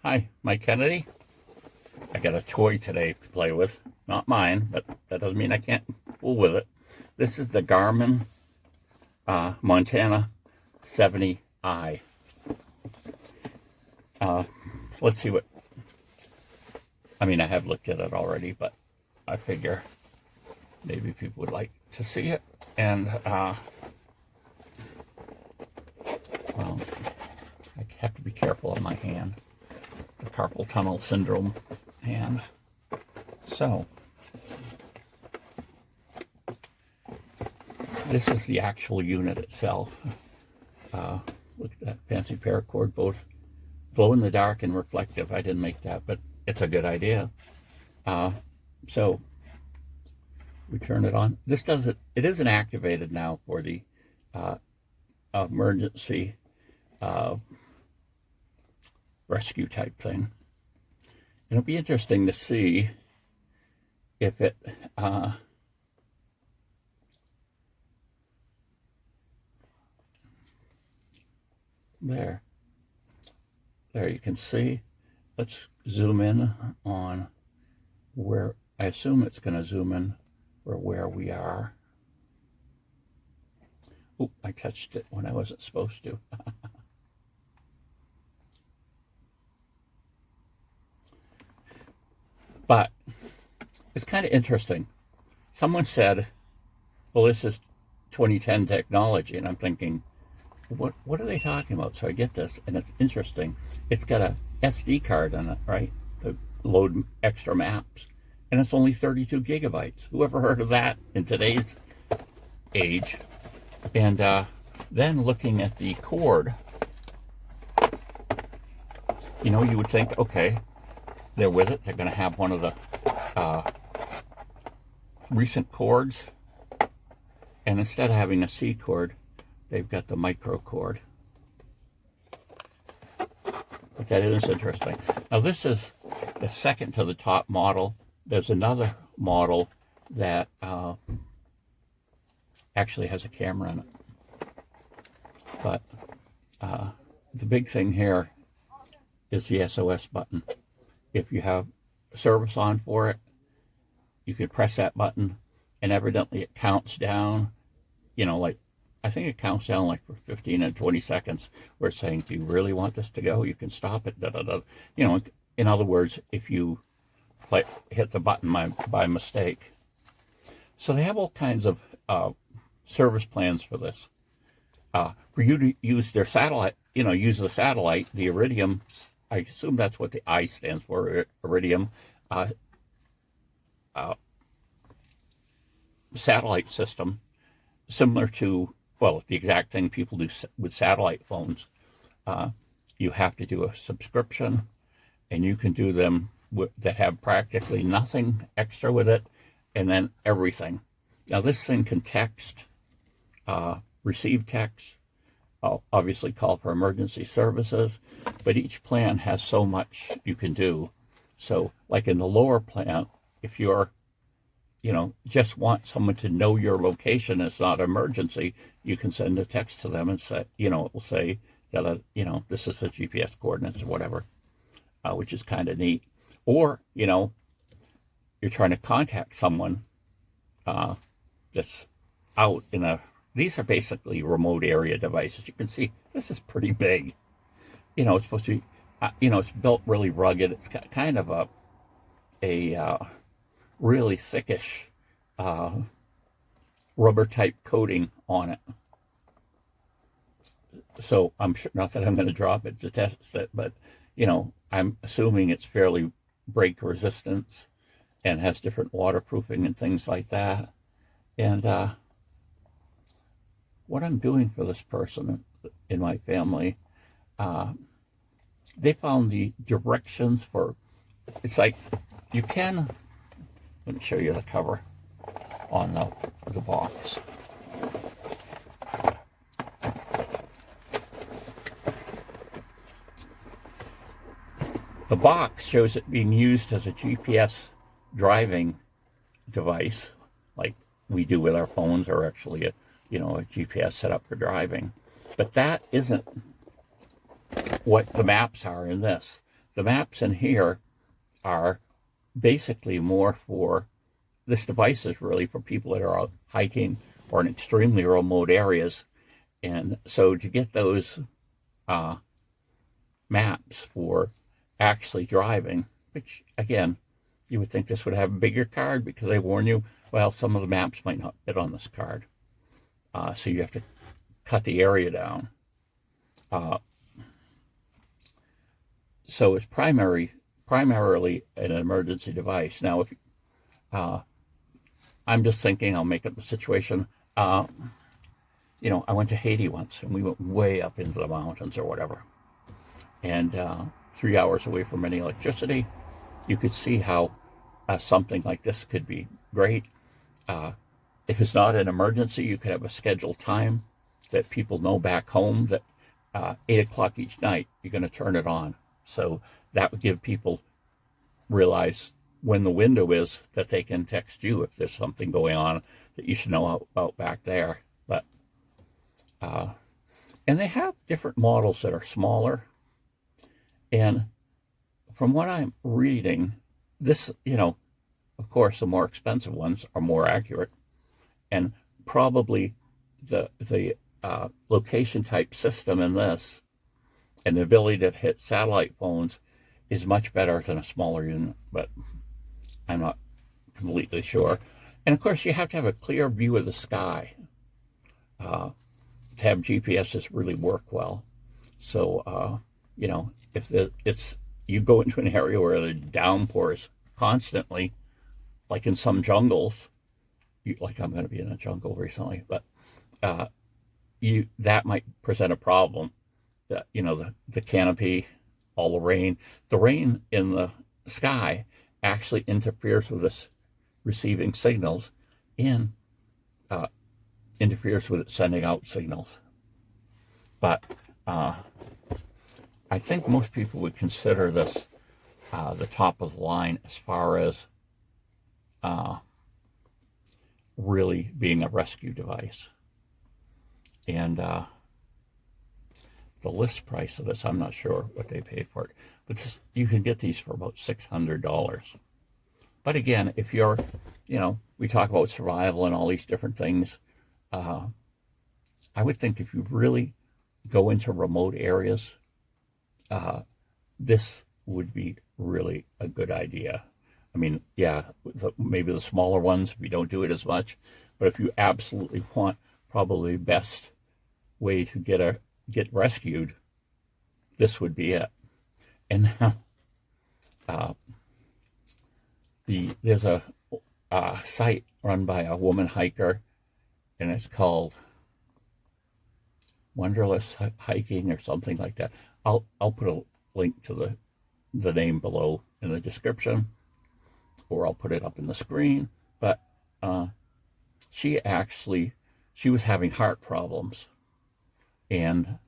Hi, Mike Kennedy. I got a toy today to play with. Not mine, but that doesn't mean I can't fool with it. This is the Garmin Montana 70i. Let's see what... I mean, I have looked at it already, but I figure maybe people would like to see it. And, well, I have to be careful of my hand. The carpal tunnel syndrome hand. So, this is the actual unit itself. Look at that fancy paracord, both glow in the dark and reflective. I didn't make that, but it's a good idea. So, we turn it on. This doesn't, it isn't activated now for the emergency rescue type thing. It'll be interesting to see if it there you can see. Let's zoom in on where, I assume it's going to zoom in for where we are. Oh, I touched it when I wasn't supposed to. But it's kind of interesting. Someone said, well, this is 2010 technology. And I'm thinking, what are they talking about? So I get this, and it's interesting. It's got a SD card in it, right? To load extra maps. And it's only 32 gigabytes. Whoever heard of that in today's age? And then looking at the cord, you know, you would think, okay, they're with it. They're going to have one of the recent cords. And instead of having a C cord, they've got the micro cord. But that is interesting. Now, this is the second to the top model. There's another model that actually has a camera in it. But the big thing here is the SOS button. If you have service on for it, you could press that button, and evidently it counts down, you know, like, I think it counts down like for 15 and 20 seconds, where it's saying, do you really want this to go? You can stop it, You know, in other words, if you hit the button by mistake. So they have all kinds of service plans for this. For you to use their satellite, you know, use the satellite, the Iridium, I assume that's what the I stands for, Iridium, satellite system, similar to, well, the exact thing people do with satellite phones. You have to do a subscription, and you can do them that have practically nothing extra with it, and then everything. Now, this thing can text, receive text, obviously call for emergency services, but each plan has so much you can do. So, like in the lower plan, if you're, you know, just want someone to know your location, it's not an emergency, you can send a text to them and say, you know, it will say that, you know, this is the GPS coordinates or whatever, which is kind of neat. Or, you know, you're trying to contact someone that's out in a, these are basically remote area devices. You can see this is pretty big. You know, it's supposed to be, you know, it's built really rugged. It's got kind of a really thickish rubber type coating on it. So I'm sure, not that I'm going to drop it to test it, but, you know, I'm assuming it's fairly break resistance and has different waterproofing and things like that. And what I'm doing for this person in my family, they found the directions for, it's like, you can, let me show you the cover on the box. The box shows it being used as a GPS driving device, like we do with our phones, or actually a GPS set up for driving. But that isn't what the maps are in this. the maps in here are basically more for, this device is really for people that are out hiking or in extremely remote areas. And so to get those maps for actually driving, which again, you would think this would have a bigger card because they warn you, well, some of the maps might not fit on this card. So you have to cut the area down. So it's primarily an emergency device. Now, if I'm just thinking, I'll make up the situation. I went to Haiti once, and we went way up into the mountains or whatever, and 3 hours away from any electricity. You could see how something like this could be great. If it's not an emergency, you could have a scheduled time that people know back home that 8 o'clock each night, you're going to turn it on. So that would give people realize when the window is that they can text you if there's something going on that you should know about back there. But and they have different models that are smaller. And from what I'm reading, this, of course, the more expensive ones are more accurate. And probably the location type system in this and the ability to hit satellite phones is much better than a smaller unit, but I'm not completely sure. And of course, you have to have a clear view of the sky to have GPSs really work well. So, if you go into an area where the downpours constantly, like in some jungles, like I'm going to be in a jungle recently, but that might present a problem. The canopy, all the rain in the sky actually interferes with this receiving signals and interferes with it sending out signals. But I think most people would consider this the top of the line as far as really being a rescue device. And the list price of this, I'm not sure what they paid for it, but you can get these for about $600. But again, if you're, we talk about survival and all these different things. I would think if you really go into remote areas, this would be really a good idea. I mean, yeah, maybe the smaller ones, we don't do it as much, but if you absolutely want probably best way to get rescued, this would be it. And now, there's a site run by a woman hiker, and it's called Wonderless Hiking or something like that. I'll put a link to the name below in the description, or I'll put it up in the screen. But she was having heart problems, and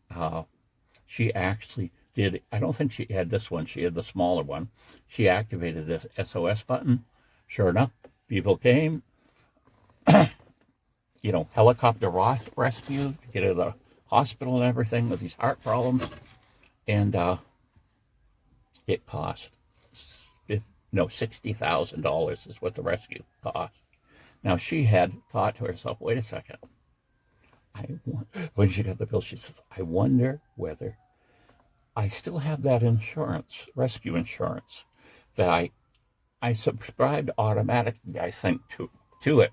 she actually did, I don't think she had this one, she had the smaller one. She activated this SOS button. Sure enough, people came, helicopter rescue to get her to the hospital and everything with these heart problems. And it cost, $60,000 is what the rescue cost. Now, she had thought to herself, wait a second. When she got the bill, she says, I wonder whether I still have that insurance, rescue insurance, that I subscribed automatically, I think, to it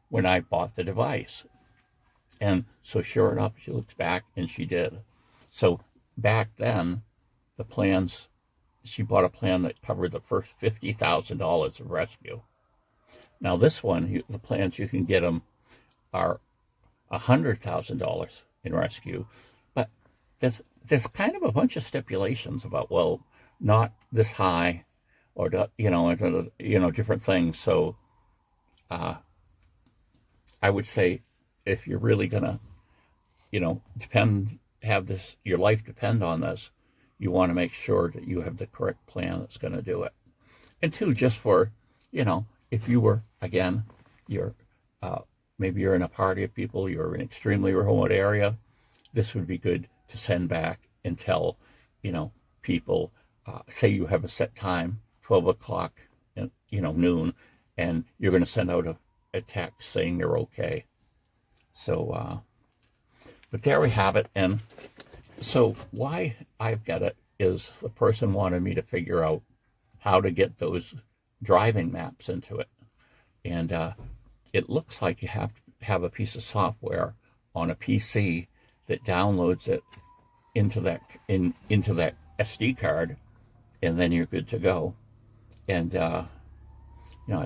when I bought the device. And so sure enough, she looks back and she did. So back then, the plans, she bought a plan that covered the first $50,000 of rescue. Now this one, the plans you can get them are $100,000 in rescue, but there's kind of a bunch of stipulations about, well, not this high, or different things. So I would say if you're really gonna have this, your life depend on this, you want to make sure that you have the correct plan that's going to do it. And two, just for if you were, again, maybe you're in a party of people, you're in an extremely remote area, this would be good to send back and tell, people say you have a set time, 12 o'clock, noon, and you're going to send out a text saying you're okay. So, but there we have it. And so why I've got it is the person wanted me to figure out how to get those driving maps into it. And it looks like you have to have a piece of software on a PC that downloads it into that SD card, and then you're good to go. And I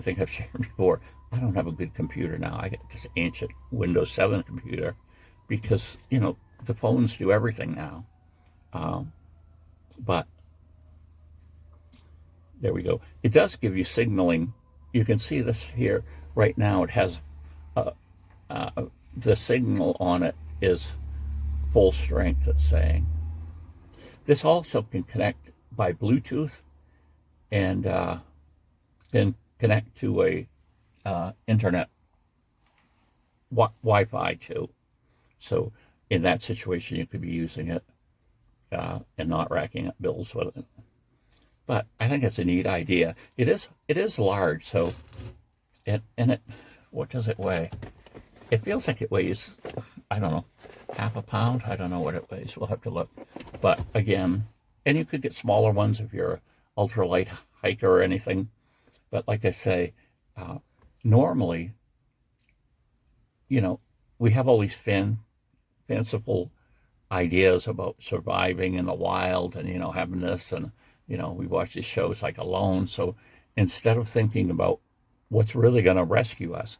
think I've shared before, I don't have a good computer now. I got this ancient Windows 7 computer because the phones do everything now. But there we go. It does give you signaling. You can see this here right now. It has the signal on it is full strength, it's saying. This also can connect by Bluetooth and can connect to a internet Wi-Fi too. So in that situation, you could be using it and not racking up bills with it. But I think it's a neat idea. It is large, so what does it weigh? It feels like it weighs, I don't know, half a pound. I don't know what it weighs. We'll have to look. But again, and you could get smaller ones if you're an ultralight hiker or anything. But like I say, normally, we have all these fanciful ideas about surviving in the wild and, having this, and, we watch these shows like Alone. So instead of thinking about what's really going to rescue us,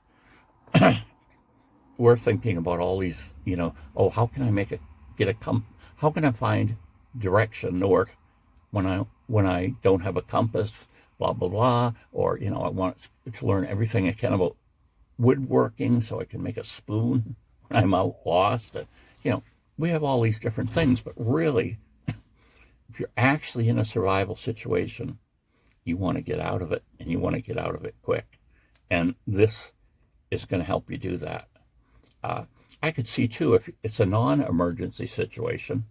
we're thinking about all these, how can I how can I find direction north when I don't have a compass, blah, blah, blah, or, I want to learn everything I can about woodworking so I can make a spoon when I'm out lost. We have all these different things, but really, if you're actually in a survival situation, you want to get out of it, and you want to get out of it quick. And this is going to help you do that. I could see, too, if it's a non-emergency situation,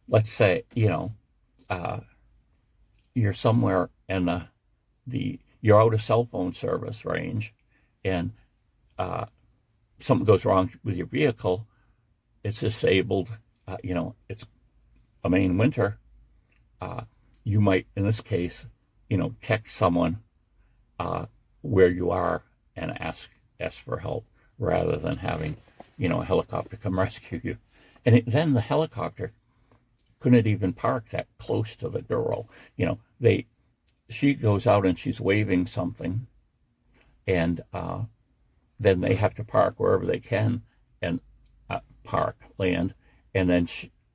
let's say, you're somewhere and you're out of cell phone service range, and something goes wrong with your vehicle, it's disabled, it's a Maine winter, you might, in this case, text someone where you are and ask for help rather than having, a helicopter come rescue you. And then the helicopter couldn't even park that close to the girl. She goes out and she's waving something, and then they have to park wherever they can and land, and then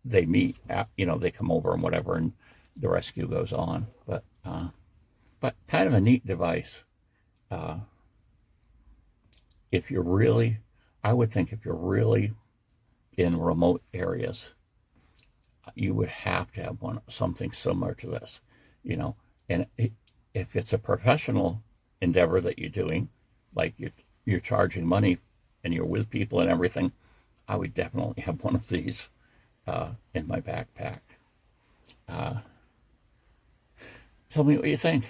they meet. They come over and whatever, and the rescue goes on. But kind of a neat device. I would think if you're really in remote areas, you would have to have something similar to this, And if it's a professional endeavor that you're doing, like you're charging money and you're with people and everything, I would definitely have one of these in my backpack. Tell me what you think.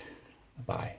Bye.